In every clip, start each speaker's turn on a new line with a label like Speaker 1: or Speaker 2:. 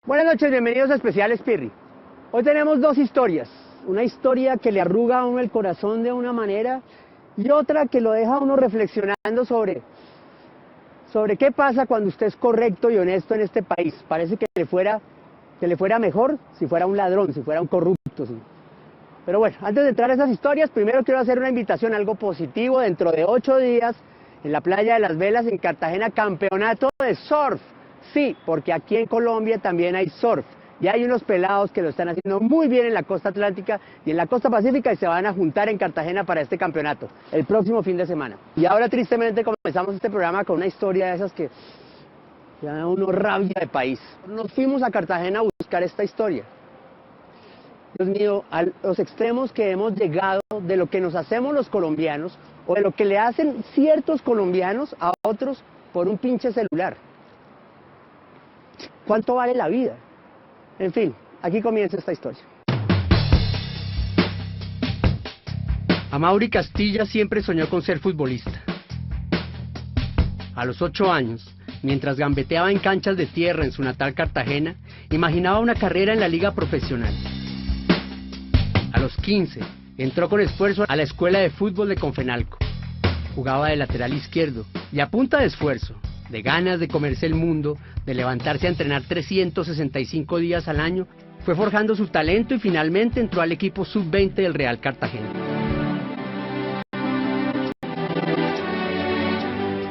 Speaker 1: Buenas noches, bienvenidos a Especial Spirri. Hoy tenemos dos historias. Una historia que le arruga a uno el corazón de una manera y otra que lo deja a uno reflexionando sobre qué pasa cuando usted es correcto y honesto en este país. Parece que le fuera mejor si fuera un ladrón, si fuera un corrupto. ¿Sí? Pero bueno, antes de entrar a esas historias, primero quiero hacer una invitación, algo positivo. Dentro de 8 días, en la playa de Las Velas, en Cartagena, campeonato de surf. Sí, porque aquí en Colombia también hay surf. Y hay unos pelados que lo están haciendo muy bien en la costa atlántica y en la costa pacífica y se van a juntar en Cartagena para este campeonato, el próximo fin de semana. Y ahora tristemente comenzamos este programa con una historia de esas que da a uno rabia de país. Nos fuimos a Cartagena a buscar esta historia. Dios mío, a los extremos que hemos llegado de lo que nos hacemos los colombianos o de lo que le hacen ciertos colombianos a otros por un pinche celular. ¿Cuánto vale la vida? En fin, aquí comienza esta historia. Amaury Castilla siempre soñó con ser futbolista. A los 8 años, mientras gambeteaba en canchas de tierra en su natal Cartagena, imaginaba una carrera en la liga profesional. A los 15, entró con esfuerzo a la escuela de fútbol de Confenalco. Jugaba de lateral izquierdo y a punta de esfuerzo, de ganas de comerse el mundo, de levantarse a entrenar 365 días al año, fue forjando su talento y finalmente entró al equipo sub-20 del Real Cartagena.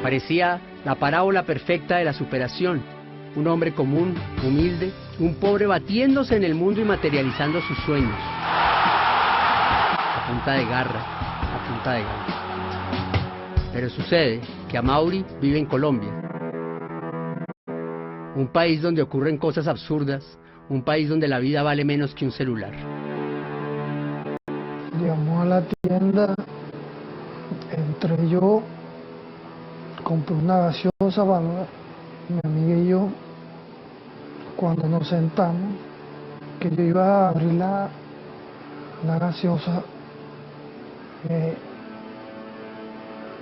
Speaker 1: Parecía la parábola perfecta de la superación, un hombre común, humilde, un pobre batiéndose en el mundo y materializando sus sueños. A punta de garra, a punta de ganas. Pero sucede que Amaury vive en Colombia. Un país donde ocurren cosas absurdas, un país donde la vida vale menos que un celular.
Speaker 2: Llegamos a la tienda, entré yo, compré una gaseosa para mi amiga y yo. Cuando nos sentamos, que yo iba a abrir la gaseosa,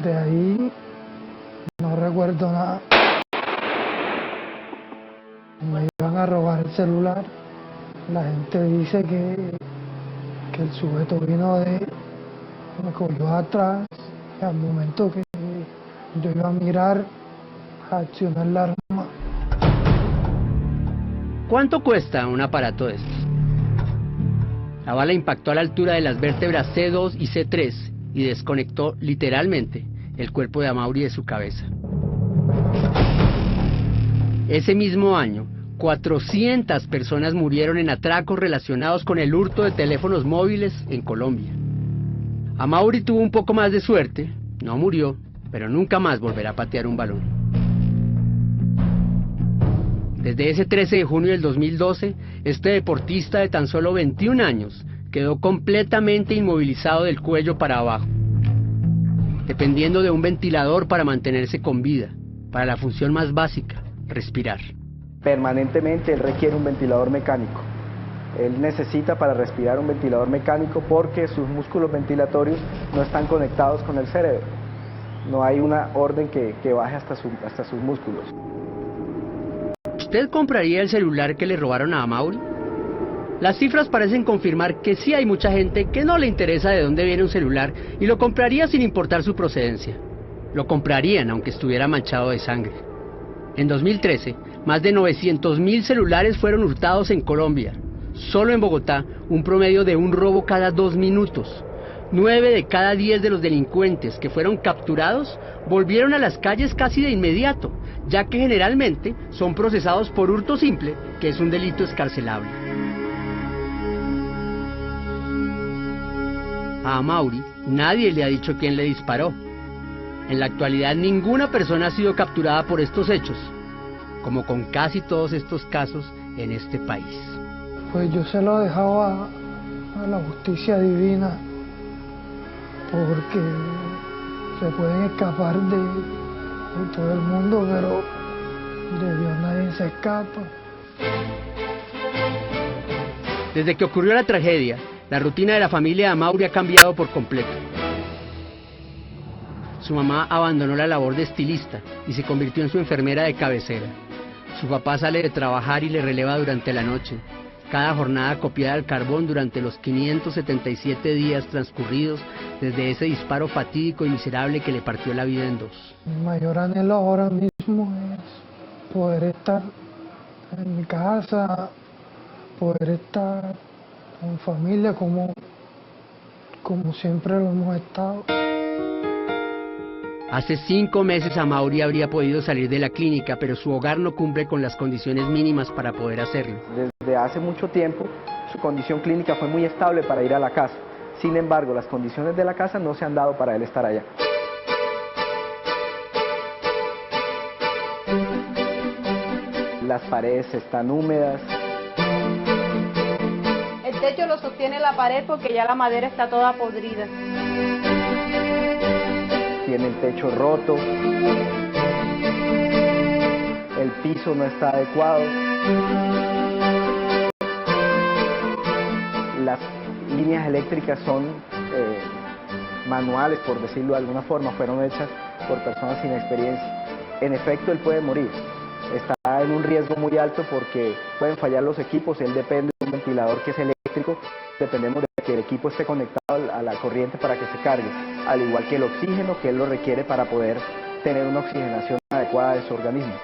Speaker 2: de ahí no recuerdo nada. Me iban a robar el celular. La gente dice que el sujeto vino me cogió atrás y al momento que yo iba a mirar, a accionar la arma.
Speaker 1: ¿Cuánto cuesta un aparato de estos? La bala impactó a la altura de las vértebras C2 y C3 y desconectó literalmente el cuerpo de Amaury de su cabeza. Ese mismo año, 400 personas murieron en atracos relacionados con el hurto de teléfonos móviles en Colombia. Amaury tuvo un poco más de suerte, no murió, pero nunca más volverá a patear un balón. Desde ese 13 de junio del 2012, este deportista de tan solo 21 años quedó completamente inmovilizado del cuello para abajo, dependiendo de un ventilador para mantenerse con vida, para la función más básica, respirar.
Speaker 3: Permanentemente él requiere un ventilador mecánico. Él necesita para respirar un ventilador mecánico porque sus músculos ventilatorios no están conectados con el cerebro. No hay una orden que baje hasta sus músculos.
Speaker 1: ¿Usted compraría el celular que le robaron a Amaury? Las cifras parecen confirmar que sí hay mucha gente que no le interesa de dónde viene un celular y lo compraría sin importar su procedencia. Lo comprarían aunque estuviera manchado de sangre. En 2013, más de 900.000 celulares fueron hurtados en Colombia. Solo en Bogotá, un promedio de un robo cada 2 minutos. 9 de cada 10 de los delincuentes que fueron capturados volvieron a las calles casi de inmediato, ya que generalmente son procesados por hurto simple, que es un delito excarcelable. A Amaury nadie le ha dicho quién le disparó. En la actualidad ninguna persona ha sido capturada por estos hechos, como con casi todos estos casos en este país.
Speaker 2: Pues yo se lo dejaba a la justicia divina, porque se pueden escapar de todo el mundo, pero de Dios nadie se escapa.
Speaker 1: Desde que ocurrió la tragedia, la rutina de la familia de Amaury ha cambiado por completo. Su mamá abandonó la labor de estilista y se convirtió en su enfermera de cabecera. Su papá sale de trabajar y le releva durante la noche. Cada jornada copiada al carbón durante los 577 días transcurridos desde ese disparo fatídico y miserable que le partió la vida en dos.
Speaker 2: Mi mayor anhelo ahora mismo es poder estar en mi casa, poder estar con familia como siempre lo hemos estado.
Speaker 1: Hace 5 meses Amaury habría podido salir de la clínica, pero su hogar no cumple con las condiciones mínimas para poder hacerlo.
Speaker 3: Desde hace mucho tiempo su condición clínica fue muy estable para ir a la casa. Sin embargo, las condiciones de la casa no se han dado para él estar allá. Las paredes están húmedas.
Speaker 4: El techo lo sostiene la pared porque ya la madera está toda podrida.
Speaker 3: Tiene el techo roto, el piso no está adecuado, las líneas eléctricas son manuales, por decirlo de alguna forma, fueron hechas por personas sin experiencia. En efecto, él puede morir, está en un riesgo muy alto porque pueden fallar los equipos, él depende de un ventilador que es eléctrico, dependemos de que el equipo esté conectado a la corriente para que se cargue, al igual que el oxígeno que él lo requiere para poder tener una oxigenación adecuada de su organismo.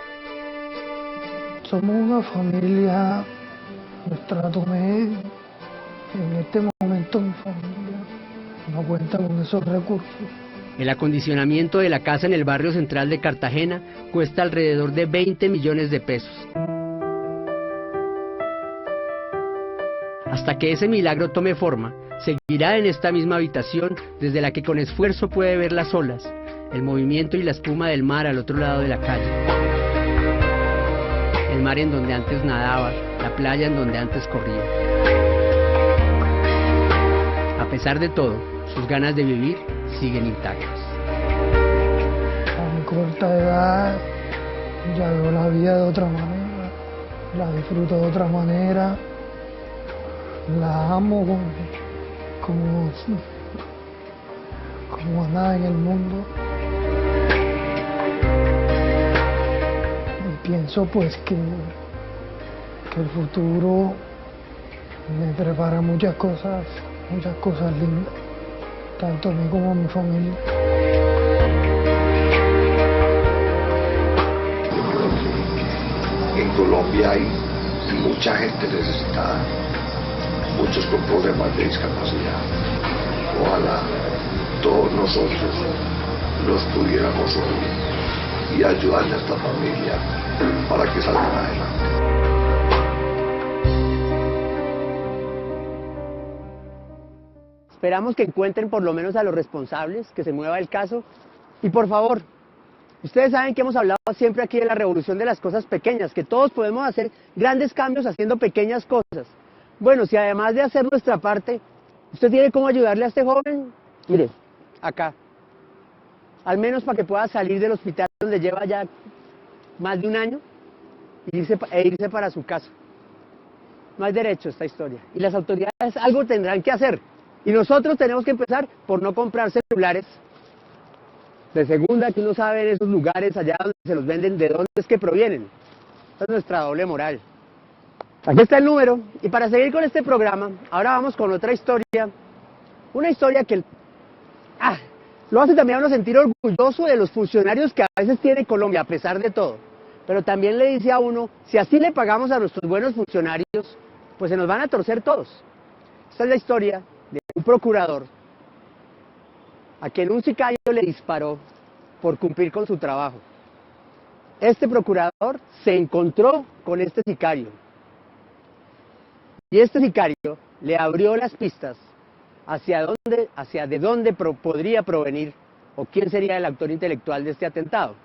Speaker 2: Somos una familia, nuestra tomé, en este momento mi familia no cuenta con esos recursos.
Speaker 1: El acondicionamiento de la casa en el barrio central de Cartagena cuesta alrededor de 20 millones de pesos. Hasta que ese milagro tome forma, seguirá en esta misma habitación desde la que con esfuerzo puede ver las olas, el movimiento y la espuma del mar al otro lado de la calle. El mar en donde antes nadaba, la playa en donde antes corría. A pesar de todo, sus ganas de vivir siguen intactas.
Speaker 2: A mi corta edad ya veo la vida de otra manera, la disfruto de otra manera. La amo como a nada en el mundo. Y pienso pues que el futuro me prepara muchas cosas lindas, tanto a mí como a mi familia.
Speaker 5: En Colombia hay mucha gente necesitada, muchos con problemas de discapacidad. Ojalá todos nosotros los pudiéramos oír y ayudarle a esta familia para que salgan adelante.
Speaker 1: Esperamos que encuentren por lo menos a los responsables, que se mueva el caso. Y por favor, ustedes saben que hemos hablado siempre aquí de la revolución de las cosas pequeñas, que todos podemos hacer grandes cambios haciendo pequeñas cosas. Bueno, si además de hacer nuestra parte, usted tiene cómo ayudarle a este joven, mire, acá. Al menos para que pueda salir del hospital donde lleva ya más de un año e irse para su casa. No hay derecho a esta historia. Y las autoridades algo tendrán que hacer. Y nosotros tenemos que empezar por no comprar celulares de segunda, que uno sabe en esos lugares allá donde se los venden, de dónde es que provienen. Esa es nuestra doble moral. Aquí está el número, y para seguir con este programa, ahora vamos con otra historia, una historia que lo hace también a uno sentir orgulloso de los funcionarios que a veces tiene Colombia, a pesar de todo, pero también le dice a uno, si así le pagamos a nuestros buenos funcionarios, pues se nos van a torcer todos. Esta es la historia de un procurador a quien un sicario le disparó por cumplir con su trabajo. Este procurador se encontró con este sicario. Y este sicario le abrió las pistas hacia de dónde podría provenir o quién sería el autor intelectual de este atentado.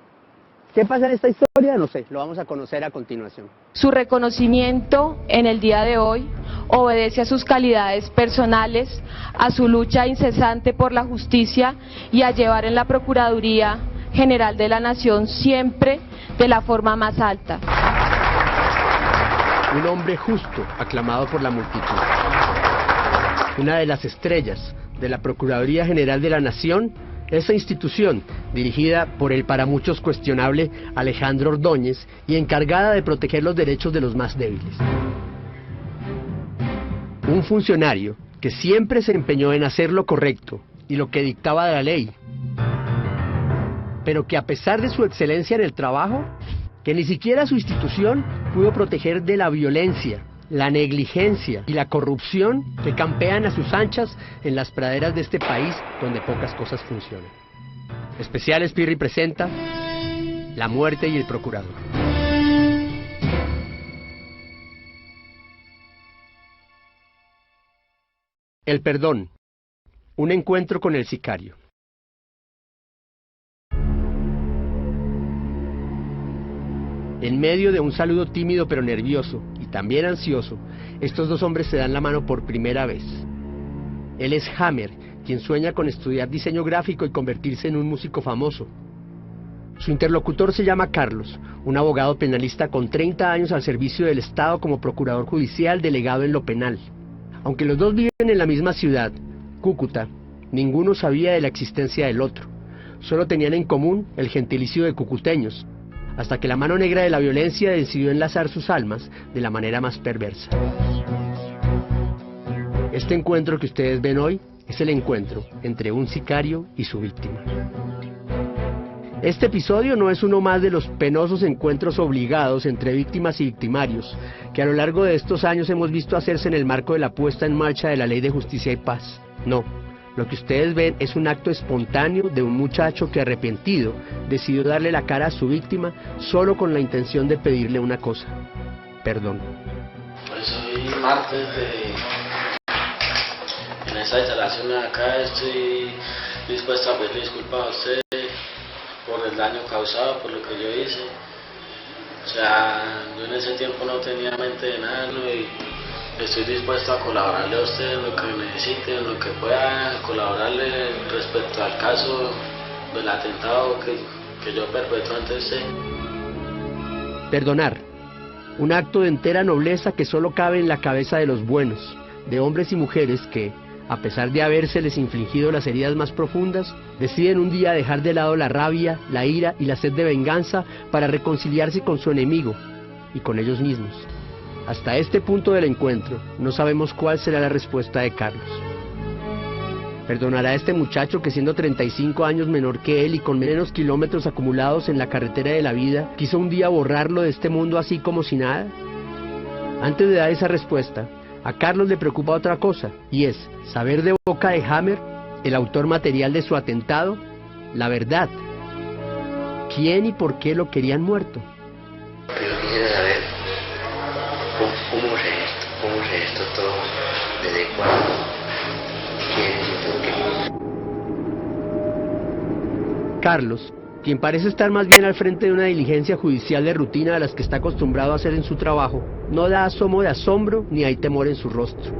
Speaker 1: ¿Qué pasa en esta historia? No sé, lo vamos a conocer a continuación.
Speaker 6: Su reconocimiento en el día de hoy obedece a sus calidades personales, a su lucha incesante por la justicia y a llevar en la Procuraduría General de la Nación siempre de la forma más alta.
Speaker 1: Un hombre justo, aclamado por la multitud. Una de las estrellas de la Procuraduría General de la Nación, esa institución dirigida por el para muchos cuestionable Alejandro Ordóñez y encargada de proteger los derechos de los más débiles. Un funcionario que siempre se empeñó en hacer lo correcto y lo que dictaba la ley, pero que a pesar de su excelencia en el trabajo, que ni siquiera su institución pudo proteger de la violencia, la negligencia y la corrupción que campean a sus anchas en las praderas de este país donde pocas cosas funcionan. Especial Espirri presenta La muerte y el procurador. El perdón. Un encuentro con el sicario. En medio de un saludo tímido pero nervioso y también ansioso, estos dos hombres se dan la mano por primera vez. Él es Hammer, quien sueña con estudiar diseño gráfico y convertirse en un músico famoso. Su interlocutor se llama Carlos, un abogado penalista con 30 años al servicio del Estado como procurador judicial delegado en lo penal. Aunque los dos viven en la misma ciudad, Cúcuta, ninguno sabía de la existencia del otro. Solo tenían en común el gentilicio de cucuteños, hasta que la mano negra de la violencia decidió enlazar sus almas de la manera más perversa. Este encuentro que ustedes ven hoy es el encuentro entre un sicario y su víctima. Este episodio no es uno más de los penosos encuentros obligados entre víctimas y victimarios que a lo largo de estos años hemos visto hacerse en el marco de la puesta en marcha de la Ley de Justicia y Paz. No, lo que ustedes ven es un acto espontáneo de un muchacho que arrepentido decidió darle la cara a su víctima solo con la intención de pedirle una cosa: perdón.
Speaker 7: Pues hoy martes en esta instalación acá estoy dispuesto a pedir disculpas a usted por el daño causado, por lo que yo hice. O sea, yo en ese tiempo no tenía mente de nada, ¿no? Y estoy dispuesto a colaborarle a usted en lo que necesite, en lo que pueda colaborarle respecto al caso del atentado que yo perpetré ante usted.
Speaker 1: Perdonar, un acto de entera nobleza que solo cabe en la cabeza de los buenos, de hombres y mujeres que, a pesar de habérseles infligido las heridas más profundas, deciden un día dejar de lado la rabia, la ira y la sed de venganza para reconciliarse con su enemigo y con ellos mismos. Hasta este punto del encuentro, no sabemos cuál será la respuesta de Carlos. ¿Perdonará a este muchacho que, siendo 35 años menor que él y con menos kilómetros acumulados en la carretera de la vida, quiso un día borrarlo de este mundo así como si nada? Antes de dar esa respuesta, a Carlos le preocupa otra cosa, y es saber de boca de Hammer, el autor material de su atentado, la verdad. ¿Quién y por qué lo querían muerto?
Speaker 8: Pero quisiera saber cómo se esto todo, desde cuándo, quién y por qué.
Speaker 1: Carlos, quien parece estar más bien al frente de una diligencia judicial de rutina a las que está acostumbrado a hacer en su trabajo, no da asomo de asombro ni hay temor en su rostro.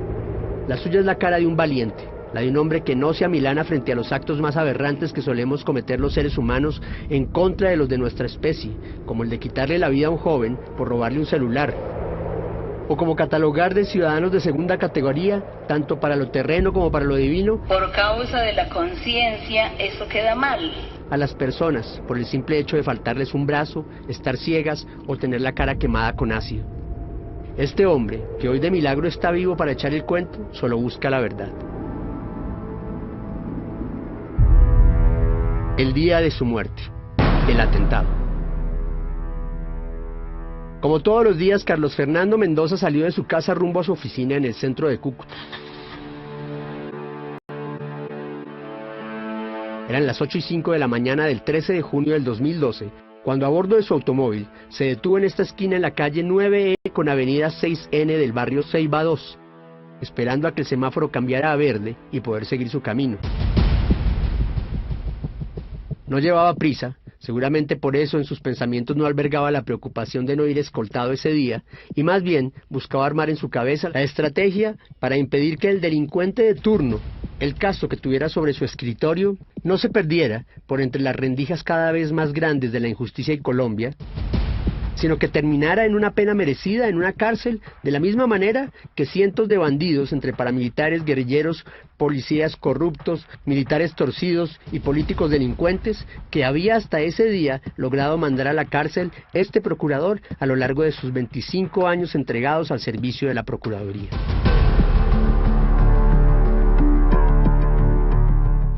Speaker 1: La suya es la cara de un valiente, la de un hombre que no se amilana frente a los actos más aberrantes que solemos cometer los seres humanos en contra de los de nuestra especie, como el de quitarle la vida a un joven por robarle un celular, o como catalogar de ciudadanos de segunda categoría, tanto para lo terreno como para lo divino,
Speaker 9: por causa de la conciencia, eso queda mal.
Speaker 1: A las personas, por el simple hecho de faltarles un brazo, estar ciegas o tener la cara quemada con ácido. Este hombre, que hoy de milagro está vivo para echar el cuento, solo busca la verdad. El día de su muerte, el atentado. Como todos los días, Carlos Fernando Mendoza salió de su casa rumbo a su oficina en el centro de Cúcuta. Eran las 8:05 de la mañana del 13 de junio del 2012, cuando a bordo de su automóvil se detuvo en esta esquina en la calle 9E con avenida 6N del barrio Ceiba 2, esperando a que el semáforo cambiara a verde y poder seguir su camino. No llevaba prisa, seguramente por eso en sus pensamientos no albergaba la preocupación de no ir escoltado ese día, y más bien buscaba armar en su cabeza la estrategia para impedir que el delincuente de turno, el caso que tuviera sobre su escritorio, no se perdiera por entre las rendijas cada vez más grandes de la injusticia en Colombia, sino que terminara en una pena merecida en una cárcel, de la misma manera que cientos de bandidos entre paramilitares, guerrilleros, policías corruptos, militares torcidos y políticos delincuentes que había hasta ese día logrado mandar a la cárcel este procurador a lo largo de sus 25 años entregados al servicio de la Procuraduría.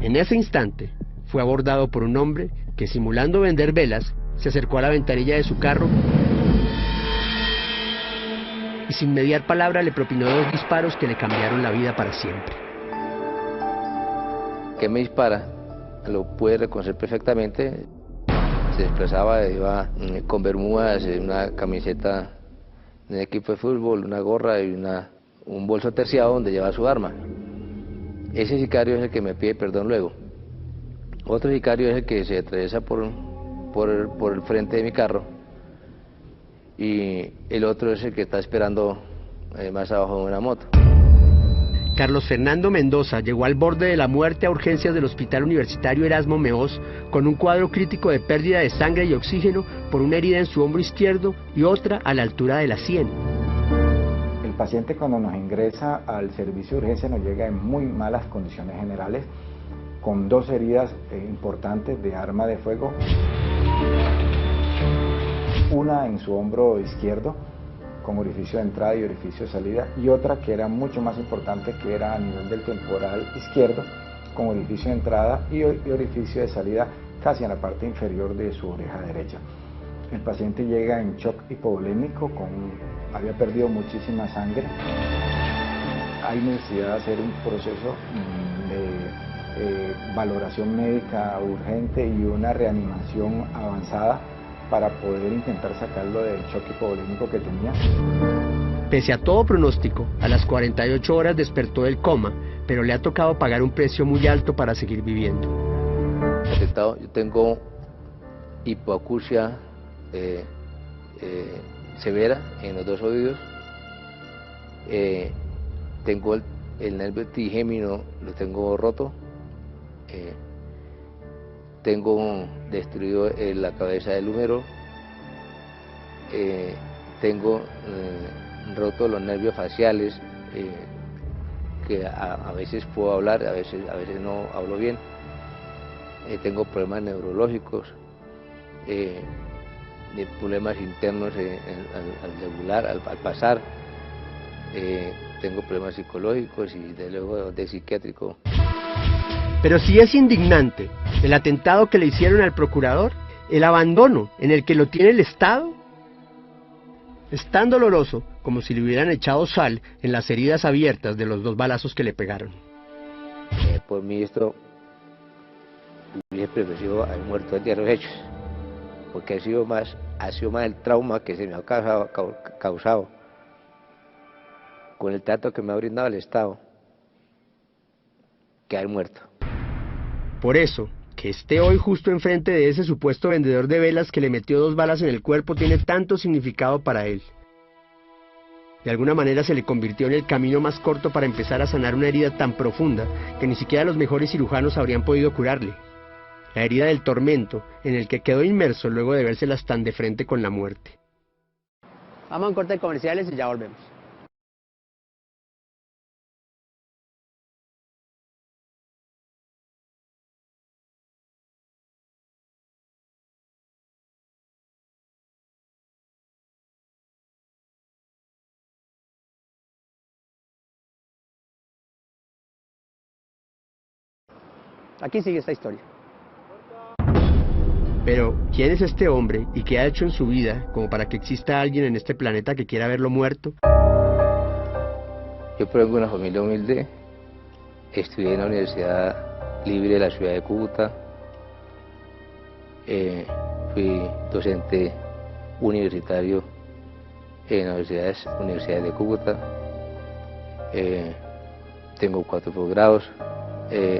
Speaker 1: En ese instante fue abordado por un hombre que, simulando vender velas, se acercó a la ventanilla de su carro y sin mediar palabra le propinó 2 disparos que le cambiaron la vida para siempre.
Speaker 8: Que me dispara, lo pude reconocer perfectamente. Se desplazaba, iba con bermudas, una camiseta de un equipo de fútbol, una gorra y un bolso terciado donde lleva su arma. Ese sicario es el que me pide perdón luego. Otro sicario es el que se atraviesa por el frente de mi carro, y el otro es el que está esperando más abajo de una moto.
Speaker 1: Carlos Fernando Mendoza llegó al borde de la muerte a urgencias del Hospital Universitario Erasmo Meós con un cuadro crítico de pérdida de sangre y oxígeno por una herida en su hombro izquierdo y otra a la altura de la sien.
Speaker 10: El paciente, cuando nos ingresa al servicio de urgencia, nos llega en muy malas condiciones generales, con 2 heridas importantes de arma de fuego, una en su hombro izquierdo con orificio de entrada y orificio de salida, y otra que era mucho más importante, que era a nivel del temporal izquierdo con orificio de entrada y orificio de salida casi en la parte inferior de su oreja derecha. El paciente llega en shock hipovolémico, había perdido muchísima sangre. Hay necesidad de hacer un proceso de valoración médica urgente y una reanimación avanzada para poder intentar sacarlo del shock hipovolémico que tenía.
Speaker 1: Pese a todo pronóstico, a las 48 horas despertó del coma, pero le ha tocado pagar un precio muy alto para seguir viviendo.
Speaker 8: Yo tengo hipoacusia severa en los 2 oídos, tengo el nervio trigémino, lo tengo roto, tengo destruido la cabeza del húmero, tengo roto los nervios faciales, que a veces puedo hablar, a veces no hablo bien, tengo problemas neurológicos, de problemas internos al regular, al pasar, tengo problemas psicológicos y de luego de psiquiátrico.
Speaker 1: Pero si es indignante el atentado que le hicieron al procurador, el abandono en el que lo tiene el Estado, es tan doloroso como si le hubieran echado sal en las heridas abiertas de los 2 balazos que le pegaron.
Speaker 8: Por mí esto hubiese preferido haber muerto el día de los hechos, porque ha sido más el trauma que se me ha causado con el trato que me ha brindado el Estado que haber muerto.
Speaker 1: Por eso, que esté hoy justo enfrente de ese supuesto vendedor de velas que le metió 2 balas en el cuerpo tiene tanto significado para él. De alguna manera se le convirtió en el camino más corto para empezar a sanar una herida tan profunda que ni siquiera los mejores cirujanos habrían podido curarle. La herida del tormento, en el que quedó inmerso luego de vérselas tan de frente con la muerte. Vamos a un corte de comerciales y ya volvemos. Aquí sigue esta historia. Pero, ¿quién es este hombre y qué ha hecho en su vida como para que exista alguien en este planeta que quiera verlo muerto?
Speaker 8: Yo provengo de una familia humilde, estudié en la Universidad Libre de la ciudad de Cúcuta, fui docente universitario en las universidades de Cúcuta, tengo 4 posgrados,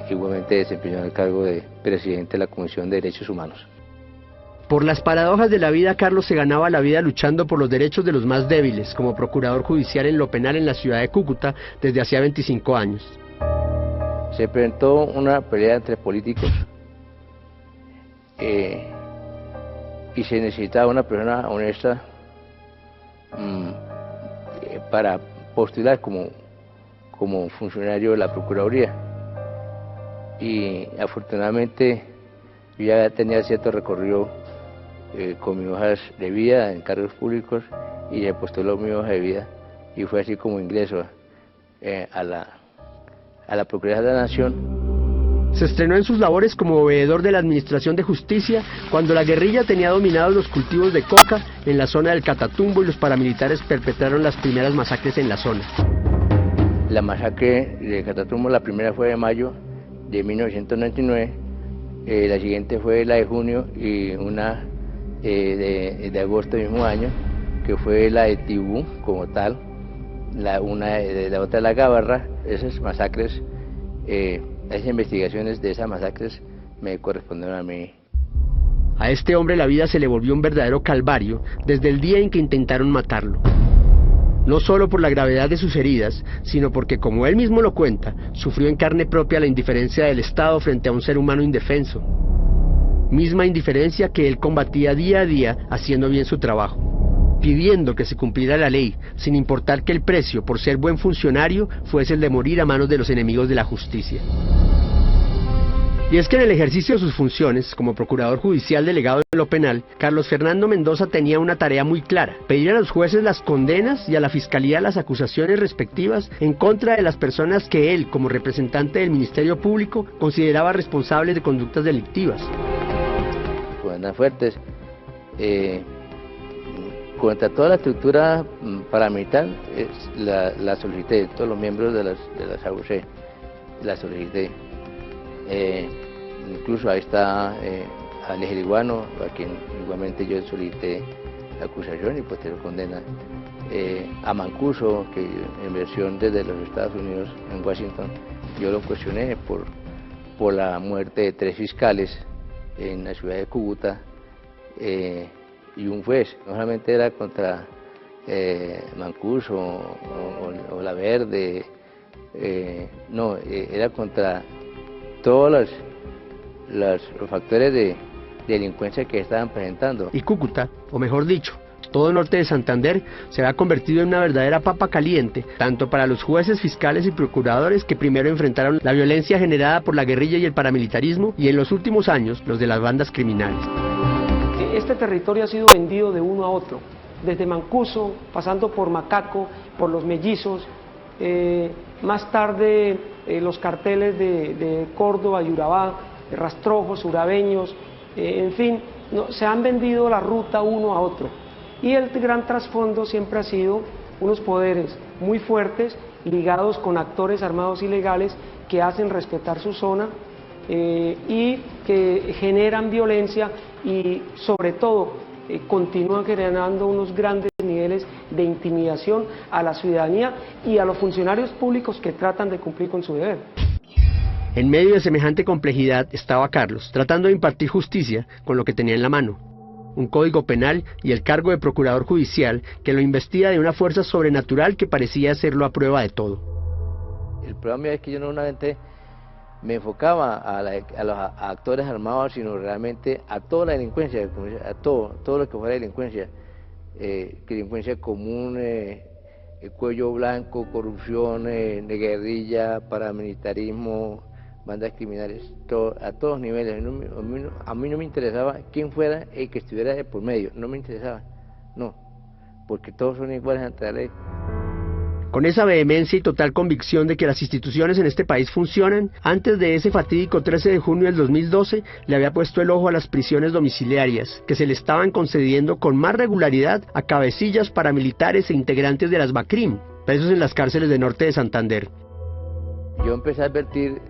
Speaker 8: igualmente desempeñó el cargo de presidente de la Comisión de Derechos Humanos.
Speaker 1: Por las paradojas de la vida, Carlos se ganaba la vida luchando por los derechos de los más débiles, como procurador judicial en lo penal en la ciudad de Cúcuta desde hacía 25 años.
Speaker 8: Se presentó una pelea entre políticos y se necesitaba una persona honesta para postular como funcionario de la Procuraduría. Y afortunadamente yo ya tenía cierto recorrido con mis hojas de vida en cargos públicos y se postuló mi hoja de vida y fue así como ingreso a la Procuraduría de la Nación.
Speaker 1: Se estrenó en sus labores como veedor de la Administración de Justicia cuando la guerrilla tenía dominados los cultivos de coca en la zona del Catatumbo y los paramilitares perpetraron las primeras masacres en la zona.
Speaker 8: La masacre de Catatumbo, la primera fue de mayo de 1999, la siguiente fue la de junio y una de agosto del mismo año, que fue la de Tibú como tal, la otra de la Gabarra. Esas masacres, esas investigaciones de esas masacres me correspondieron a mí.
Speaker 1: A este hombre la vida se le volvió un verdadero calvario desde el día en que intentaron matarlo. No solo por la gravedad de sus heridas, sino porque, como él mismo lo cuenta, sufrió en carne propia la indiferencia del Estado frente a un ser humano indefenso. Misma indiferencia que él combatía día a día haciendo bien su trabajo, pidiendo que se cumpliera la ley, sin importar que el precio por ser buen funcionario fuese el de morir a manos de los enemigos de la justicia. Y es que en el ejercicio de sus funciones, como procurador judicial delegado de lo penal, Carlos Fernando Mendoza tenía una tarea muy clara: pedir a los jueces las condenas y a la fiscalía las acusaciones respectivas en contra de las personas que él, como representante del Ministerio Público, consideraba responsables de conductas delictivas.
Speaker 8: Condenas fuertes contra toda la estructura paramilitar, la solicité, todos los miembros de las AUC, la solicité. Incluso ahí está Alex Liguano, a quien igualmente yo solicité la acusación y posterior condena. A Mancuso, que en versión desde los Estados Unidos en Washington, yo lo cuestioné por la muerte de 3 fiscales en la ciudad de Cúcuta y un juez. No solamente era contra Mancuso o La Verde, no, era contra todos los factores de delincuencia que estaban presentando.
Speaker 1: Y Cúcuta, o mejor dicho, todo el norte de Santander, se ha convertido en una verdadera papa caliente, tanto para los jueces, fiscales y procuradores que primero enfrentaron la violencia generada por la guerrilla y el paramilitarismo, y en los últimos años, los de las bandas criminales.
Speaker 11: Este territorio ha sido vendido de uno a otro, desde Mancuso, pasando por Macaco, por los Mellizos, más tarde los carteles de Córdoba y Urabá, rastrojos, urabeños, en fin, se han vendido la ruta uno a otro. Y el gran trasfondo siempre ha sido unos poderes muy fuertes ligados con actores armados ilegales que hacen respetar su zona y que generan violencia y sobre todo continúan generando unos grandes niveles de intimidación a la ciudadanía y a los funcionarios públicos que tratan de cumplir con su deber.
Speaker 1: En medio de semejante complejidad estaba Carlos, tratando de impartir justicia con lo que tenía en la mano: un código penal y el cargo de procurador judicial que lo investiga de una fuerza sobrenatural que parecía hacerlo a prueba de todo.
Speaker 8: El problema es que yo no solamente me enfocaba a los actores armados, sino realmente a toda la delincuencia, a todo lo que fuera delincuencia, delincuencia común, cuello blanco, corrupción, de guerrilla, paramilitarismo, bandas criminales, a todos los niveles. A mí no me interesaba quién fuera el que estuviera de por medio, no me interesaba, no, porque todos son iguales ante la ley.
Speaker 1: Con esa vehemencia y total convicción de que las instituciones en este país funcionan, antes de ese fatídico 13 de junio del 2012, le había puesto el ojo a las prisiones domiciliarias, que se le estaban concediendo con más regularidad a cabecillas paramilitares e integrantes de las BACRIM, presos en las cárceles del norte de Santander.
Speaker 8: Yo empecé a advertir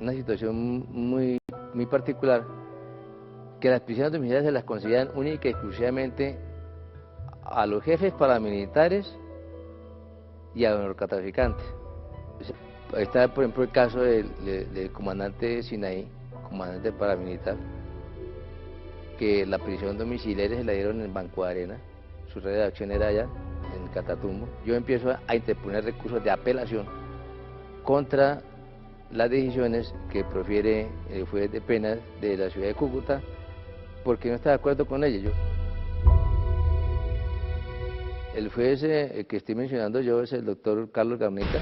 Speaker 8: una situación muy particular, que las prisiones domiciliarias se las concedían única y exclusivamente a los jefes paramilitares y a los narcotraficantes. Está, por ejemplo, el caso del comandante Sinaí, comandante paramilitar, que la prisión domiciliaria se la dieron en Banco de Arena, su redacción era allá, en Catatumbo. Yo empiezo a interponer recursos de apelación contra las decisiones que profiere el juez de penas de la ciudad de Cúcuta, porque no está de acuerdo con ellas. El juez que estoy mencionando yo es el doctor Carlos Garnica,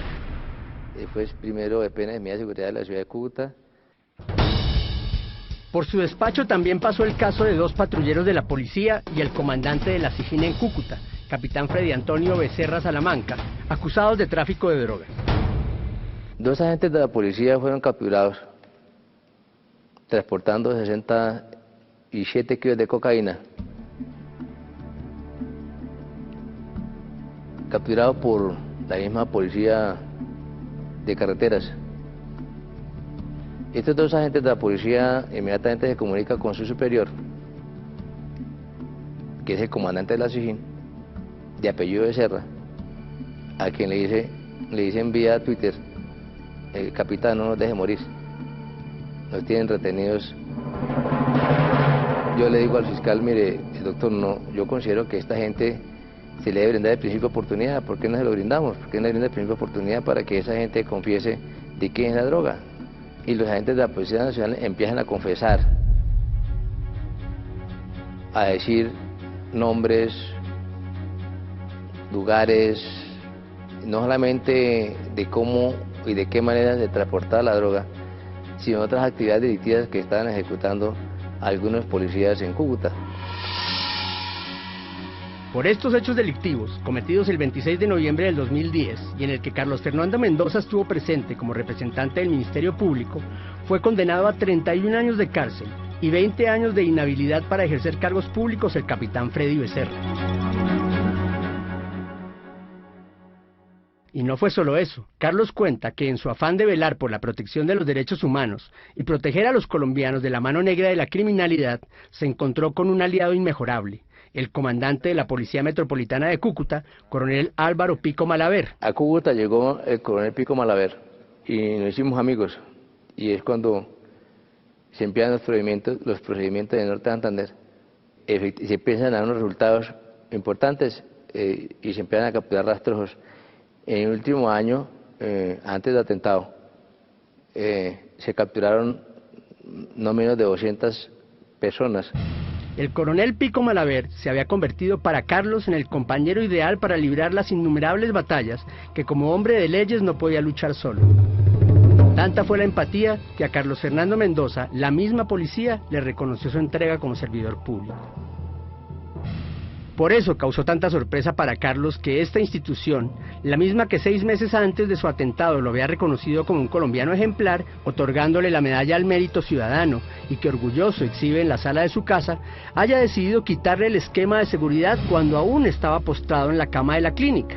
Speaker 8: el juez primero de pena de media seguridad de la ciudad de Cúcuta.
Speaker 1: Por su despacho también pasó el caso de 2 patrulleros de la policía y el comandante de la SIJIN en Cúcuta, capitán Freddy Antonio Becerra Salamanca, acusados de tráfico de drogas.
Speaker 8: 2 agentes de la policía fueron capturados transportando 67 kilos de cocaína, capturados por la misma policía de carreteras. Estos 2 agentes de la policía inmediatamente se comunican con su superior, que es el comandante de la SIJIN, de apellido Becerra, a quien le dice en vía Twitter: el capitán, no nos deje morir, nos tienen retenidos. Yo le digo al fiscal: mire, doctor, no, yo considero que esta gente se le debe brindar el principio de oportunidad. ¿Por qué no se lo brindamos? ¿Por qué no le brinda el principio de oportunidad para que esa gente confiese de qué es la droga? Y los agentes de la Policía Nacional empiezan a confesar, a decir nombres, lugares, no solamente de cómo y de qué manera se transportaba la droga, sino otras actividades delictivas que estaban ejecutando algunos policías en Cúcuta.
Speaker 1: Por estos hechos delictivos, cometidos el 26 de noviembre del 2010, y en el que Carlos Fernando Mendoza estuvo presente como representante del Ministerio Público, fue condenado a 31 años de cárcel y 20 años de inhabilidad para ejercer cargos públicos el capitán Freddy Becerra. Y no fue solo eso. Carlos cuenta que en su afán de velar por la protección de los derechos humanos y proteger a los colombianos de la mano negra de la criminalidad, se encontró con un aliado inmejorable: el comandante de la Policía Metropolitana de Cúcuta, coronel Álvaro Pico Malaver.
Speaker 8: A Cúcuta llegó el coronel Pico Malaver y nos hicimos amigos, y es cuando se empiezan los procedimientos de Norte de Santander, se empiezan a dar unos resultados importantes y se empiezan a capturar rastrojos. En el último año, antes del atentado, se capturaron no menos de 200 personas.
Speaker 1: El coronel Pico Malaver se había convertido para Carlos en el compañero ideal para librar las innumerables batallas que como hombre de leyes no podía luchar solo. Tanta fue la empatía que a Carlos Fernando Mendoza, la misma policía, le reconoció su entrega como servidor público. Por eso causó tanta sorpresa para Carlos que esta institución, la misma que 6 meses antes de su atentado lo había reconocido como un colombiano ejemplar, otorgándole la medalla al mérito ciudadano, y que orgulloso exhibe en la sala de su casa, haya decidido quitarle el esquema de seguridad cuando aún estaba postrado en la cama de la clínica.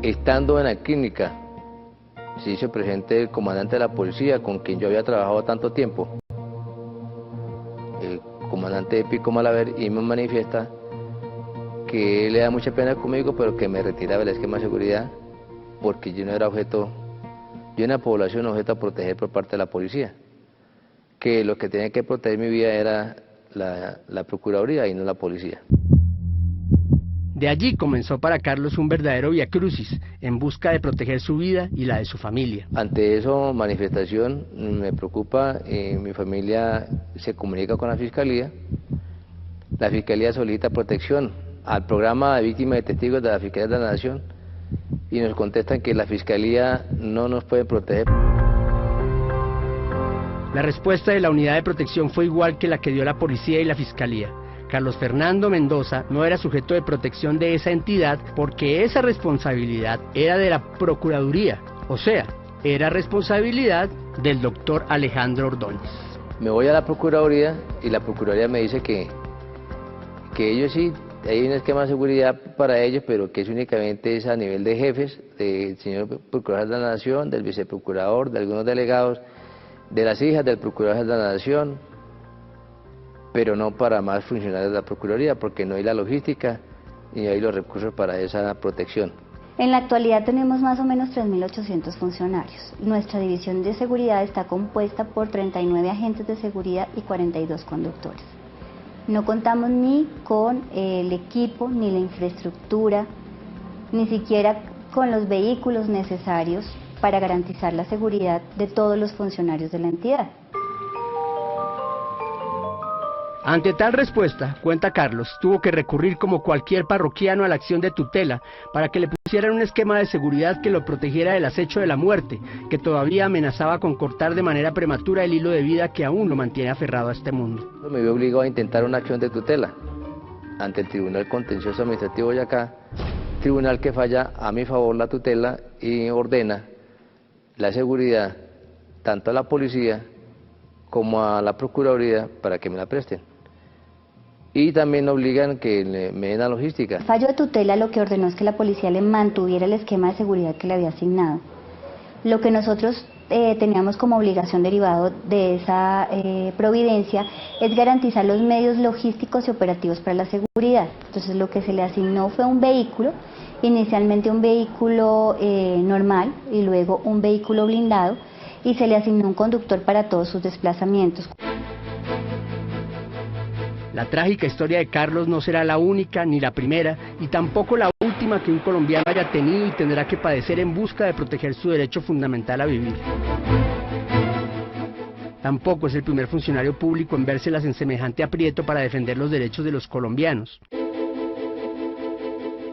Speaker 8: Estando en la clínica, se hizo presente el comandante de la policía con quien yo había trabajado tanto tiempo, el comandante Pico Malaver, y me manifiesta que él le da mucha pena conmigo, pero que me retiraba el esquema de seguridad porque yo no era objeto, yo era una población objeto a proteger por parte de la policía, que lo que tenía que proteger mi vida era la Procuraduría y no la policía.
Speaker 1: De allí comenzó para Carlos un verdadero viacrucis en busca de proteger su vida y la de su familia.
Speaker 8: Ante esa manifestación me preocupa, mi familia se comunica con la Fiscalía solicita protección al programa de víctimas y testigos de la Fiscalía de la Nación y nos contestan que la Fiscalía no nos puede proteger.
Speaker 1: La respuesta de la Unidad de Protección fue igual que la que dio la policía y la Fiscalía. Carlos Fernando Mendoza no era sujeto de protección de esa entidad porque esa responsabilidad era de la Procuraduría, o sea, era responsabilidad del doctor Alejandro Ordóñez.
Speaker 8: Me voy a la Procuraduría y la Procuraduría me dice que ellos sí, hay un esquema de seguridad para ellos, pero que es únicamente a nivel de jefes, del señor Procurador de la Nación, del viceprocurador, de algunos delegados, de las hijas del Procurador de la Nación, pero no para más funcionarios de la Procuraduría, porque no hay la logística ni hay los recursos para esa protección.
Speaker 12: En la actualidad tenemos más o menos 3.800 funcionarios. Nuestra división de seguridad está compuesta por 39 agentes de seguridad y 42 conductores. No contamos ni con el equipo, ni la infraestructura, ni siquiera con los vehículos necesarios para garantizar la seguridad de todos los funcionarios de la entidad.
Speaker 1: Ante tal respuesta, cuenta Carlos, tuvo que recurrir como cualquier parroquiano a la acción de tutela para que le pusieran un esquema de seguridad que lo protegiera del acecho de la muerte, que todavía amenazaba con cortar de manera prematura el hilo de vida que aún lo mantiene aferrado a este mundo.
Speaker 8: Me vi obligado a intentar una acción de tutela ante el Tribunal Contencioso Administrativo de Boyacá, tribunal que falla a mi favor la tutela y ordena la seguridad tanto a la policía como a la Procuraduría para que me la presten. Y también obligan que me den la logística.
Speaker 12: El fallo de tutela lo que ordenó es que la policía le mantuviera el esquema de seguridad que le había asignado. Lo que nosotros teníamos como obligación derivado de esa providencia es garantizar los medios logísticos y operativos para la seguridad. Entonces lo que se le asignó fue un vehículo, inicialmente un vehículo normal y luego un vehículo blindado, y se le asignó un conductor para todos sus desplazamientos.
Speaker 1: La trágica historia de Carlos no será la única ni la primera y tampoco la última que un colombiano haya tenido y tendrá que padecer en busca de proteger su derecho fundamental a vivir. Tampoco es el primer funcionario público en vérselas en semejante aprieto para defender los derechos de los colombianos.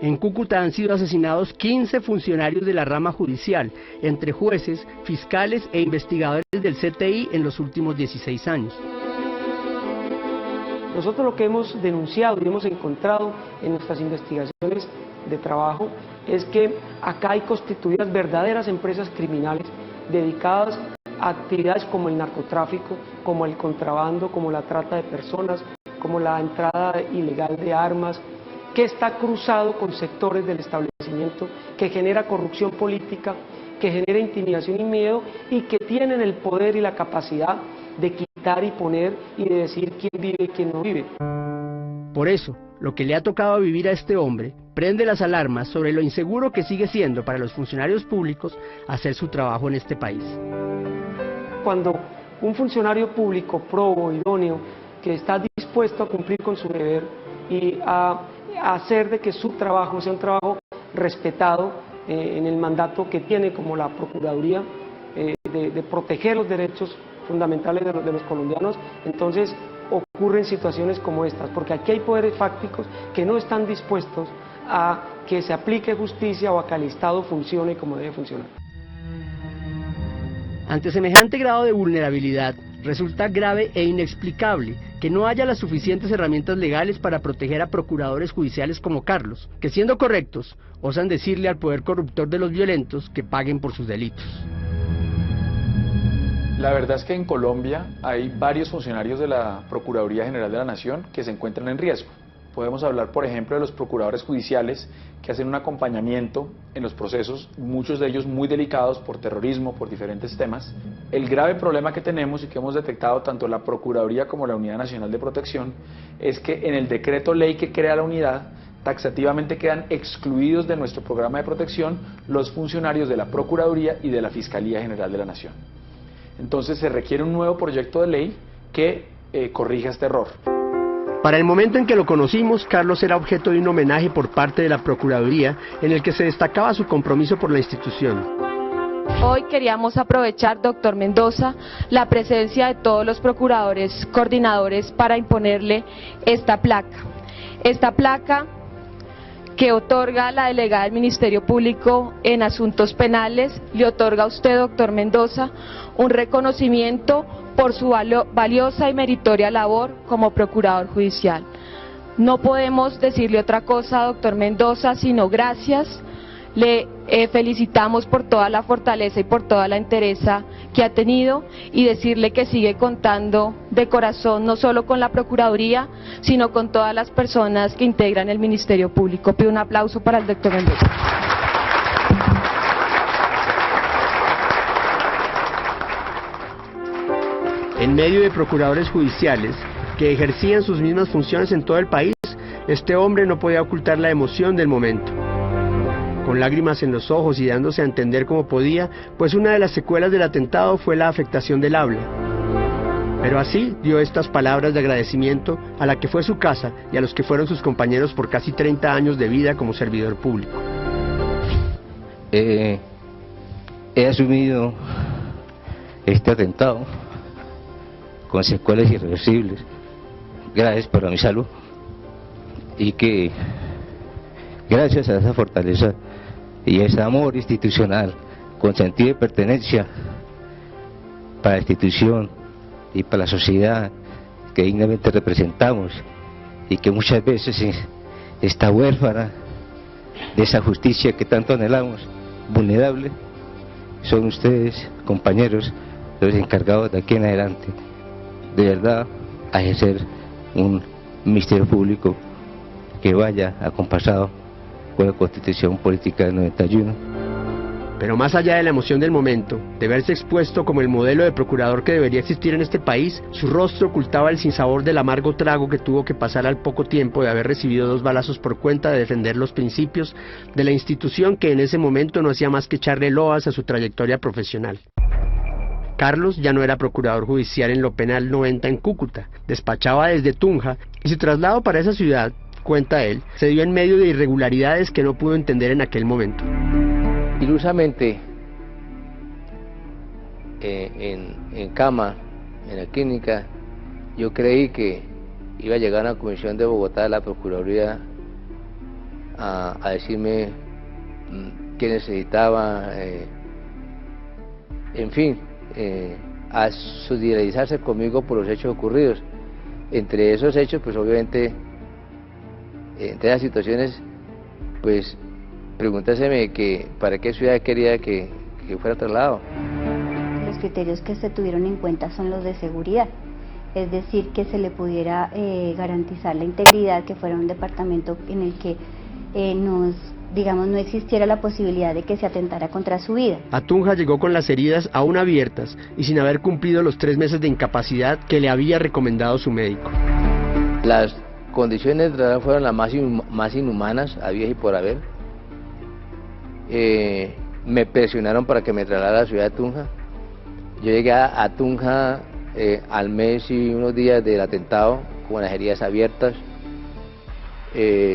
Speaker 1: En Cúcuta han sido asesinados 15 funcionarios de la rama judicial, entre jueces, fiscales e investigadores del CTI en los últimos 16 años.
Speaker 11: Nosotros lo que hemos denunciado y hemos encontrado en nuestras investigaciones de trabajo es que acá hay constituidas verdaderas empresas criminales dedicadas a actividades como el narcotráfico, como el contrabando, como la trata de personas, como la entrada ilegal de armas, que está cruzado con sectores del establecimiento, que genera corrupción política, que genera intimidación y miedo y que tienen el poder y la capacidad de quitar y poner y de decir quién vive y quién no vive.
Speaker 1: Por eso, lo que le ha tocado vivir a este hombre prende las alarmas sobre lo inseguro que sigue siendo para los funcionarios públicos hacer su trabajo en este país.
Speaker 11: Cuando un funcionario público probo, idóneo, que está dispuesto a cumplir con su deber y a hacer de que su trabajo sea un trabajo respetado en el mandato que tiene como la Procuraduría de proteger los derechos fundamentales de los colombianos, entonces ocurren situaciones como estas, porque aquí hay poderes fácticos que no están dispuestos a que se aplique justicia o a que el Estado funcione como debe funcionar.
Speaker 1: Ante semejante grado de vulnerabilidad, resulta grave e inexplicable que no haya las suficientes herramientas legales para proteger a procuradores judiciales como Carlos, que siendo correctos, osan decirle al poder corruptor de los violentos que paguen por sus delitos.
Speaker 13: La verdad es que en Colombia hay varios funcionarios de la Procuraduría General de la Nación que se encuentran en riesgo. Podemos hablar, por ejemplo, de los procuradores judiciales que hacen un acompañamiento en los procesos, muchos de ellos muy delicados por terrorismo, por diferentes temas. El grave problema que tenemos y que hemos detectado tanto la Procuraduría como la Unidad Nacional de Protección es que en el decreto ley que crea la unidad, taxativamente quedan excluidos de nuestro programa de protección los funcionarios de la Procuraduría y de la Fiscalía General de la Nación. Entonces se requiere un nuevo proyecto de ley que corrija este error.
Speaker 1: Para el momento en que lo conocimos, Carlos era objeto de un homenaje por parte de la Procuraduría en el que se destacaba su compromiso por la institución.
Speaker 6: Hoy queríamos aprovechar, doctor Mendoza, la presencia de todos los procuradores coordinadores para imponerle esta placa. Esta placa que otorga la delegada del Ministerio Público en Asuntos Penales, le otorga a usted, doctor Mendoza, un reconocimiento por su valiosa y meritoria labor como procurador judicial. No podemos decirle otra cosa, doctor Mendoza, sino gracias. Le felicitamos por toda la fortaleza y por toda la entereza que ha tenido y decirle que sigue contando de corazón no solo con la Procuraduría, sino con todas las personas que integran el Ministerio Público. Pido un aplauso para el doctor Mendoza.
Speaker 1: En medio de procuradores judiciales que ejercían sus mismas funciones en todo el país, este hombre no podía ocultar la emoción del momento. Con lágrimas en los ojos y dándose a entender como podía, pues una de las secuelas del atentado fue la afectación del habla. Pero así dio estas palabras de agradecimiento a la que fue su casa y a los que fueron sus compañeros por casi 30 años de vida como servidor público.
Speaker 8: He asumido este atentado con secuelas irreversibles graves para mi salud, y que gracias a esa fortaleza y ese amor institucional con sentido de pertenencia para la institución y para la sociedad que dignamente representamos y que muchas veces está huérfana de esa justicia que tanto anhelamos, vulnerable, son ustedes, compañeros, los encargados de aquí en adelante, de verdad, a ejercer un ministerio público que vaya acompasado con la Constitución Política del 91.
Speaker 1: Pero más allá de la emoción del momento, de verse expuesto como el modelo de procurador que debería existir en este país, su rostro ocultaba el sinsabor del amargo trago que tuvo que pasar al poco tiempo de haber recibido 2 balazos por cuenta de defender los principios de la institución que en ese momento no hacía más que echarle loas a su trayectoria profesional. Carlos ya no era procurador judicial en lo penal 90 en Cúcuta, despachaba desde Tunja y su traslado para esa ciudad, cuenta él, se dio en medio de irregularidades que no pudo entender en aquel momento.
Speaker 8: Ilusamente, en cama, en la clínica, yo creí que iba a llegar a una comisión de Bogotá de la Procuraduría a decirme qué necesitaba, en fin, a solidarizarse conmigo por los hechos ocurridos. Entre esos hechos, pues obviamente, entre las situaciones, pues pregúntaseme que para qué ciudad quería que fuera trasladado.
Speaker 12: Los criterios que se tuvieron en cuenta son los de seguridad, es decir, que se le pudiera garantizar la integridad, que fuera un departamento en el que no existiera la posibilidad de que se atentara contra su vida.
Speaker 1: A Tunja llegó con las heridas aún abiertas y sin haber cumplido los 3 meses de incapacidad que le había recomendado su médico.
Speaker 8: Las condiciones de traslado fueron las más inhumanas, había y por haber. Me presionaron para que me trasladara a la ciudad de Tunja. Yo llegué a Tunja al mes y unos días del atentado, con las heridas abiertas,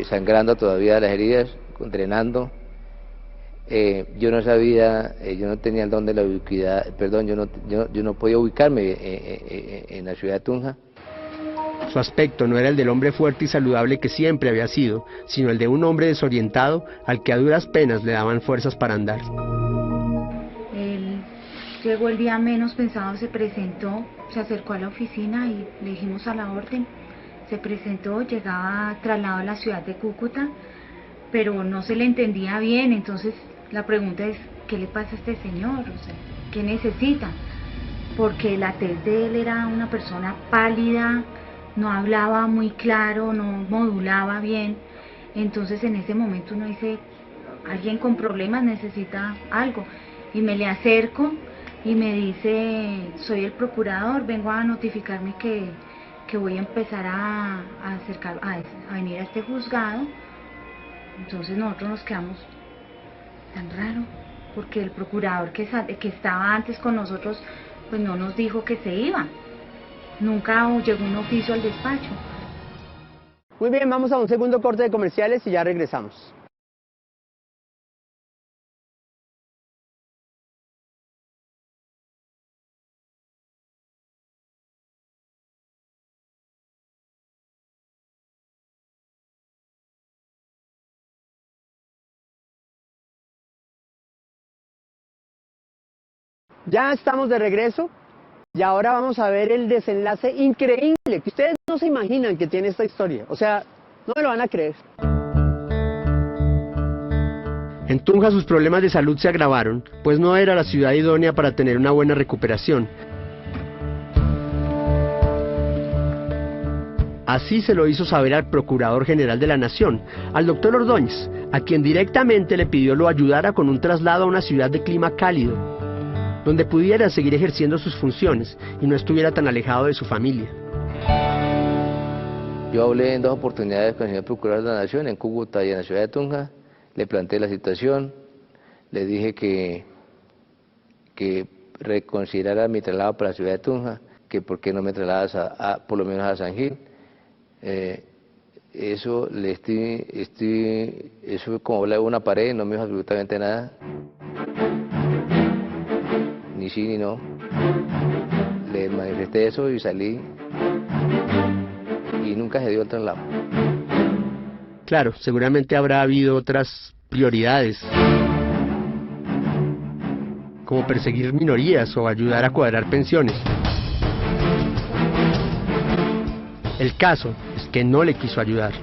Speaker 8: sangrando todavía las heridas, drenando. Yo no sabía, yo no tenía el don de la ubicuidad, perdón, yo no podía ubicarme en la ciudad de Tunja.
Speaker 1: Su aspecto no era el del hombre fuerte y saludable que siempre había sido, sino el de un hombre desorientado al que a duras penas le daban fuerzas para andar.
Speaker 14: Él llegó el día menos pensado, se presentó, se acercó a la oficina y le dijimos a la orden. Se presentó, llegaba traslado a la ciudad de Cúcuta, pero no se le entendía bien, entonces la pregunta es, ¿qué le pasa a este señor? O sea, ¿qué necesita? Porque la tez de él era una persona pálida, no hablaba muy claro, no modulaba bien, entonces en ese momento uno dice, alguien con problemas necesita algo, y me le acerco y me dice, soy el procurador, vengo a notificarme que voy a empezar a venir a este juzgado. Entonces nosotros nos quedamos tan raro, porque el procurador que estaba antes con nosotros, pues no nos dijo que se iba. Nunca llegó un oficio al despacho.
Speaker 1: Muy bien, vamos a un segundo corte de comerciales y ya regresamos. Ya estamos de regreso. Y ahora vamos a ver el desenlace increíble que ustedes no se imaginan que tiene esta historia. O sea, no me lo van a creer. En Tunja sus problemas de salud se agravaron, pues no era la ciudad idónea para tener una buena recuperación. Así se lo hizo saber al Procurador General de la Nación, al doctor Ordóñez, a quien directamente le pidió lo ayudara con un traslado a una ciudad de clima cálido, donde pudiera seguir ejerciendo sus funciones y no estuviera tan alejado de su familia.
Speaker 8: Yo hablé en 2 oportunidades con el señor Procurador de la Nación, en Cúcuta y en la ciudad de Tunja, le planteé la situación, le dije que reconsiderara mi traslado para la ciudad de Tunja, que por qué no me trasladas por lo menos a San Gil. Eso eso como hablar de una pared, no me dijo absolutamente nada. Ni sí ni no. Le manifesté eso y salí. y nunca se dio el traslado.
Speaker 1: Claro, seguramente habrá habido otras prioridades, como perseguir minorías o ayudar a cuadrar pensiones. El caso es que no le quiso ayudar.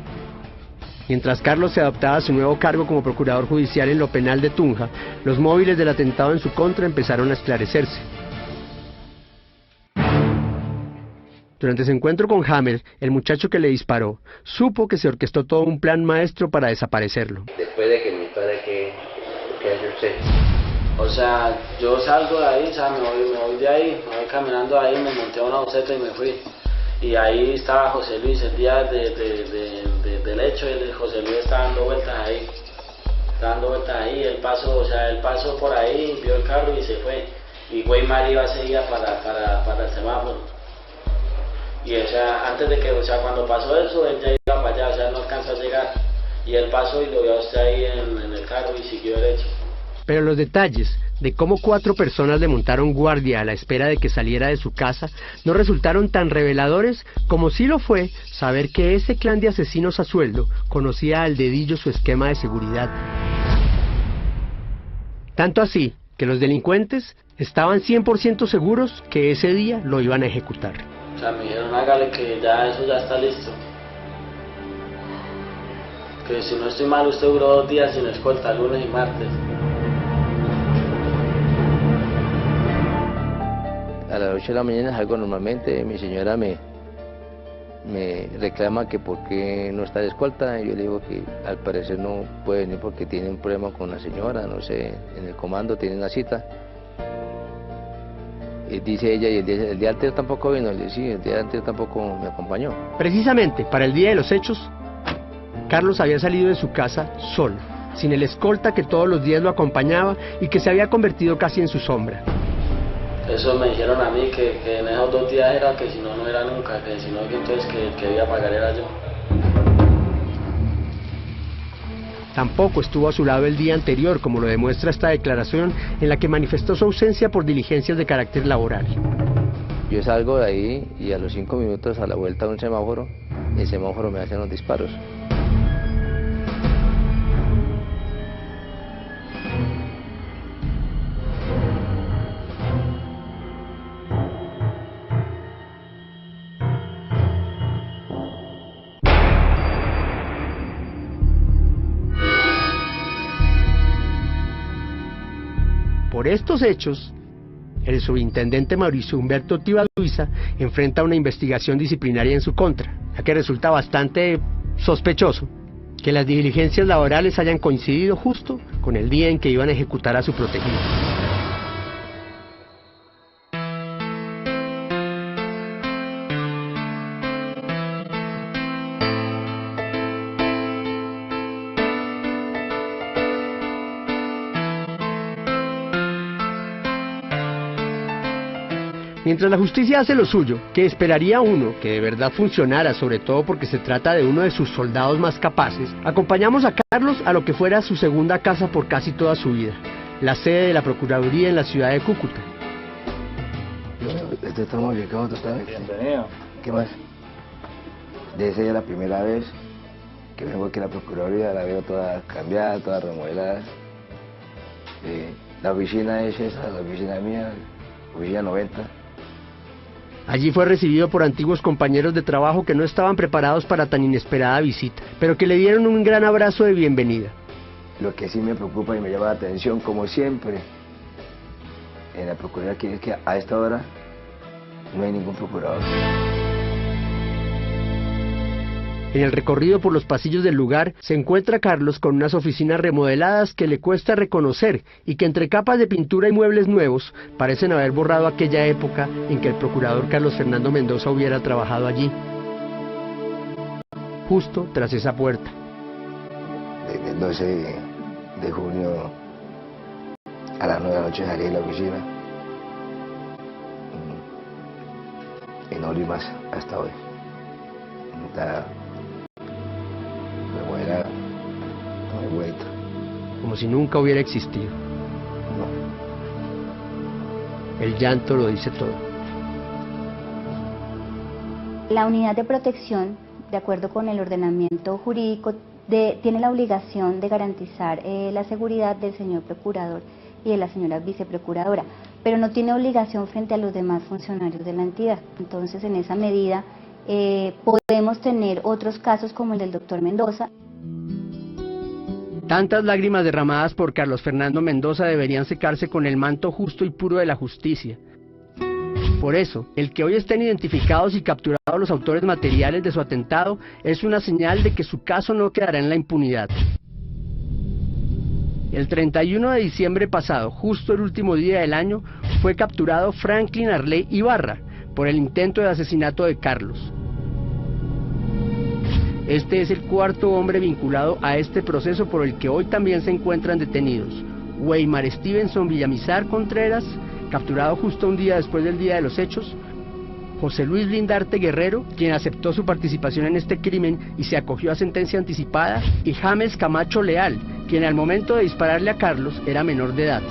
Speaker 1: Mientras Carlos se adaptaba a su nuevo cargo como procurador judicial en lo penal de Tunja, los móviles del atentado en su contra empezaron a esclarecerse. Durante su encuentro con Hammer, el muchacho que le disparó, supo que se orquestó todo un plan maestro para desaparecerlo.
Speaker 8: Después de que mi padre, ¿qué hace usted?
Speaker 7: O sea, yo salgo de ahí, o sea, me voy de ahí, me voy caminando ahí, me monté a una buseta y me fui. Y ahí estaba José Luis el día del hecho, y José Luis estaba dando vueltas ahí, él pasó por ahí, vio el carro y se fue. Y Weimar iba seguida para el semáforo. Y o sea, antes de que, o sea, cuando pasó eso, él ya iba para allá, o sea, no alcanzó a llegar. Y él pasó y lo vio a usted ahí en el carro y siguió derecho.
Speaker 1: Pero los detalles de cómo 4 personas le montaron guardia a la espera de que saliera de su casa no resultaron tan reveladores como sí lo fue saber que ese clan de asesinos a sueldo conocía al dedillo su esquema de seguridad. Tanto así que los delincuentes estaban 100% seguros que ese día lo iban a ejecutar.
Speaker 7: O sea, me dijeron, hágale que ya eso ya está listo. Que si no estoy mal, usted duró 2 días sin escolta, lunes y martes.
Speaker 8: A las 8 de la mañana salgo normalmente, mi señora me reclama que por qué no está de escolta, y yo le digo que al parecer no puede venir porque tiene un problema con la señora, no sé, en el comando tiene una cita. Y dice ella, y el día anterior tampoco vino, le digo, sí, el día anterior tampoco me acompañó.
Speaker 1: Precisamente para el día de los hechos, Carlos había salido de su casa solo, sin el escolta que todos los días lo acompañaba y que se había convertido casi en su sombra.
Speaker 7: Eso me dijeron a mí, que en esos 2 días era que si no, no era nunca, que si no, que entonces que el que iba a pagar era yo.
Speaker 1: Tampoco estuvo a su lado el día anterior, como lo demuestra esta declaración en la que manifestó su ausencia por diligencias de carácter laboral.
Speaker 8: Yo salgo de ahí y a los 5 minutos a la vuelta de un semáforo, el semáforo me hace unos disparos.
Speaker 1: Por estos hechos, el subintendente Mauricio Humberto Tibaduiza enfrenta una investigación disciplinaria en su contra, ya que resulta bastante sospechoso que las diligencias laborales hayan coincidido justo con el día en que iban a ejecutar a su protegido. Mientras la justicia hace lo suyo, ¿qué esperaría uno que de verdad funcionara, sobre todo porque se trata de uno de sus soldados más capaces? Acompañamos a Carlos a lo que fuera su segunda casa por casi toda su vida, la sede de la Procuraduría en la ciudad de Cúcuta.
Speaker 8: Estamos ubicados totalmente.
Speaker 15: Bienvenido.
Speaker 8: ¿Qué más? De esa es la primera vez que vengo aquí a la Procuraduría, la veo toda cambiada, toda remodelada. La oficina es esa, la oficina mía, oficina 90.
Speaker 1: Allí fue recibido por antiguos compañeros de trabajo que no estaban preparados para tan inesperada visita, pero que le dieron un gran abrazo de bienvenida.
Speaker 8: Lo que sí me preocupa y me llama la atención, como siempre, en la Procuraduría, es que a esta hora no hay ningún procurador.
Speaker 1: En el recorrido por los pasillos del lugar se encuentra Carlos con unas oficinas remodeladas que le cuesta reconocer y que entre capas de pintura y muebles nuevos parecen haber borrado aquella época en que el procurador Carlos Fernando Mendoza hubiera trabajado allí. Justo tras esa puerta.
Speaker 8: Desde el 12 de junio a las 9 de la noche salí de la oficina y no volví más hasta hoy. No he vuelto.
Speaker 1: Como si nunca hubiera existido.
Speaker 8: No.
Speaker 1: El llanto lo dice todo.
Speaker 12: La unidad de protección de acuerdo con el ordenamiento jurídico, tiene la obligación de garantizar la seguridad del señor procurador y de la señora viceprocuradora, pero no tiene obligación frente a los demás funcionarios de la entidad. Entonces, en esa medida, podemos tener otros casos como el del doctor Mendoza.
Speaker 1: Tantas lágrimas derramadas por Carlos Fernando Mendoza deberían secarse con el manto justo y puro de la justicia. Por eso, el que hoy estén identificados y capturados los autores materiales de su atentado es una señal de que su caso no quedará en la impunidad. El 31 de diciembre pasado, justo el último día del año, fue capturado Franklin Arley Ibarra por el intento de asesinato de Carlos. Este es el cuarto hombre vinculado a este proceso por el que hoy también se encuentran detenidos: Weimar Stevenson Villamizar Contreras, capturado justo un día después del día de los hechos; José Luis Lindarte Guerrero, quien aceptó su participación en este crimen y se acogió a sentencia anticipada; y James Camacho Leal, quien al momento de dispararle a Carlos era menor de edad.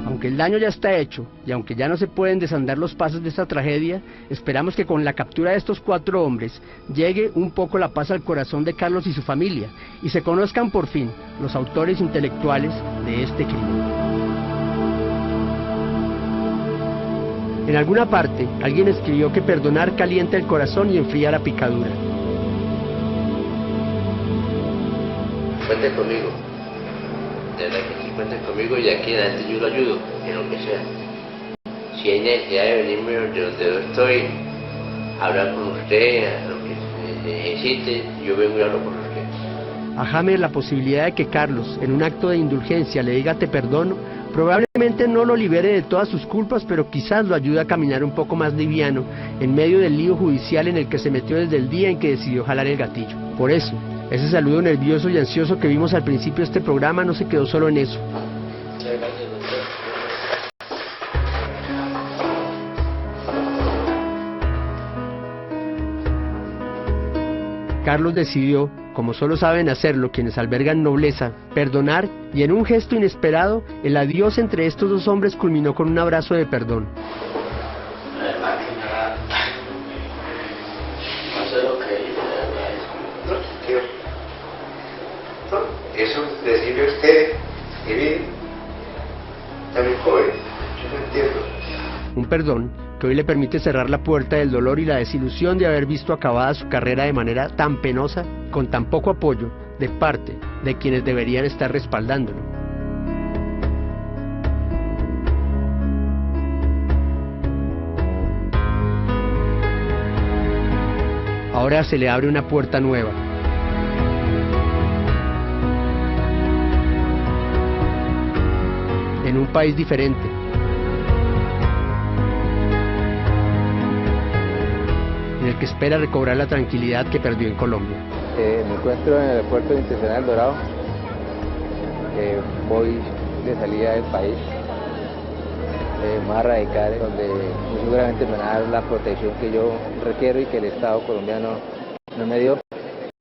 Speaker 1: Aunque el daño ya está hecho y aunque ya no se pueden desandar los pasos de esta tragedia, esperamos que con la captura de estos 4 hombres llegue un poco la paz al corazón de Carlos y su familia y se conozcan por fin los autores intelectuales de este crimen. En alguna parte, alguien escribió que perdonar calienta el corazón y enfría la picadura.
Speaker 8: Cuente conmigo, de verdad que sí, cuente conmigo y aquí en adelante yo lo ayudo, en lo que sea. Si hay necesidad de venirme de donde yo estoy, a hablar con usted, a lo que necesite, yo vengo y hablo con usted.
Speaker 1: A James la posibilidad de que Carlos, en un acto de indulgencia, le diga te perdono, probablemente no lo libere de todas sus culpas, pero quizás lo ayude a caminar un poco más liviano en medio del lío judicial en el que se metió desde el día en que decidió jalar el gatillo. Por eso, ese saludo nervioso y ansioso que vimos al principio de este programa no se quedó solo en eso. Carlos decidió, como solo saben hacerlo quienes albergan nobleza, perdonar, y en un gesto inesperado, el adiós entre estos 2 hombres culminó con un abrazo de perdón.
Speaker 8: No sé lo que eso decirle a usted, escribir, también joven, yo no entiendo.
Speaker 1: Un perdón que hoy le permite cerrar la puerta del dolor y la desilusión de haber visto acabada su carrera de manera tan penosa, con tan poco apoyo de parte de quienes deberían estar respaldándolo. Ahora se le abre una puerta nueva. En un país diferente. En el que espera recobrar la tranquilidad que perdió en Colombia.
Speaker 8: Me encuentro en el aeropuerto internacional Dorado. Voy de salida del país. Más radical, donde muy seguramente me van a dar la protección que yo requiero y que el Estado colombiano no me dio.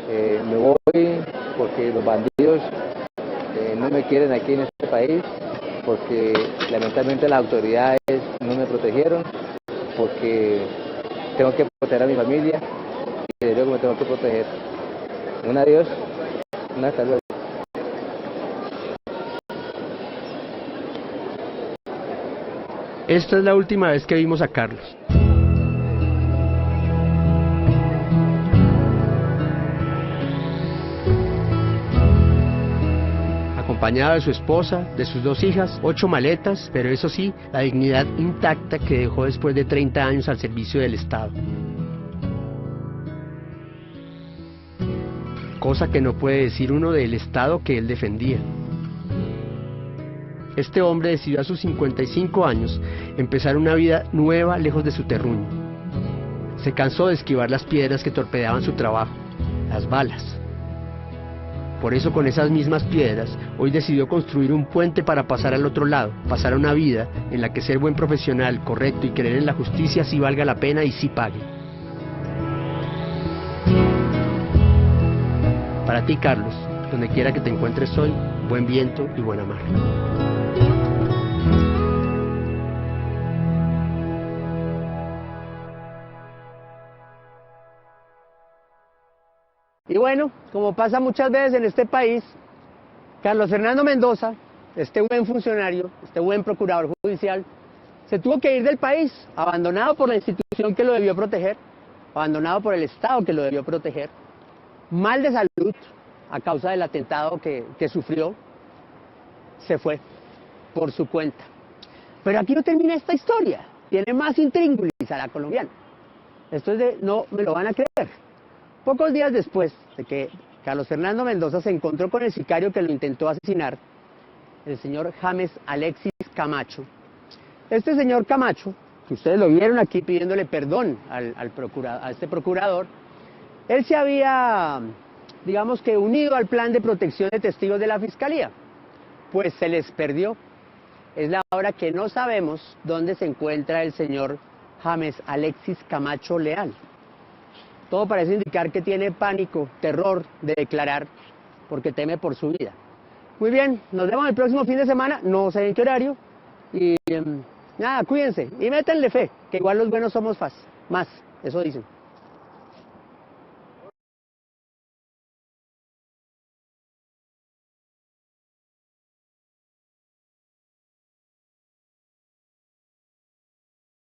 Speaker 8: Me voy porque los bandidos no me quieren aquí en este país, porque lamentablemente las autoridades no me protegieron, porque tengo que proteger a mi familia y de luego me tengo que proteger. Un adiós, un hasta luego.
Speaker 1: Esta es la última vez que vimos a Carlos. Acompañado de su esposa, de sus 2 hijas, 8 maletas, pero eso sí, la dignidad intacta que dejó después de 30 años al servicio del Estado. Cosa que no puede decir uno del Estado que él defendía. Este hombre decidió a sus 55 años empezar una vida nueva lejos de su terruño. Se cansó de esquivar las piedras que torpedeaban su trabajo, las balas. Por eso con esas mismas piedras, hoy decidió construir un puente para pasar al otro lado, pasar a una vida en la que ser buen profesional, correcto y creer en la justicia sí valga la pena y sí pague. Para ti, Carlos, donde quiera que te encuentres hoy, buen viento y buena mar. Y bueno, como pasa muchas veces en este país, Carlos Fernando Mendoza, este buen funcionario, este buen procurador judicial, se tuvo que ir del país, abandonado por la institución que lo debió proteger, abandonado por el Estado que lo debió proteger, mal de salud a causa del atentado que sufrió, se fue por su cuenta. Pero aquí no termina esta historia, tiene más intríngulis a la colombiana. Esto es de, no me lo van a creer. Pocos días después de que Carlos Fernando Mendoza se encontró con el sicario que lo intentó asesinar, el señor James Alexis Camacho. Este señor Camacho, que ustedes lo vieron aquí pidiéndole perdón a este procurador, él se había, digamos que, unido al plan de protección de testigos de la Fiscalía, pues se les perdió. Es la hora que no sabemos dónde se encuentra el señor James Alexis Camacho Leal. Todo parece indicar que tiene pánico, terror de declarar, porque teme por su vida. Muy bien, nos vemos el próximo fin de semana, no sé en qué horario, y nada, cuídense y métanle fe, que igual los buenos somos más, eso dicen.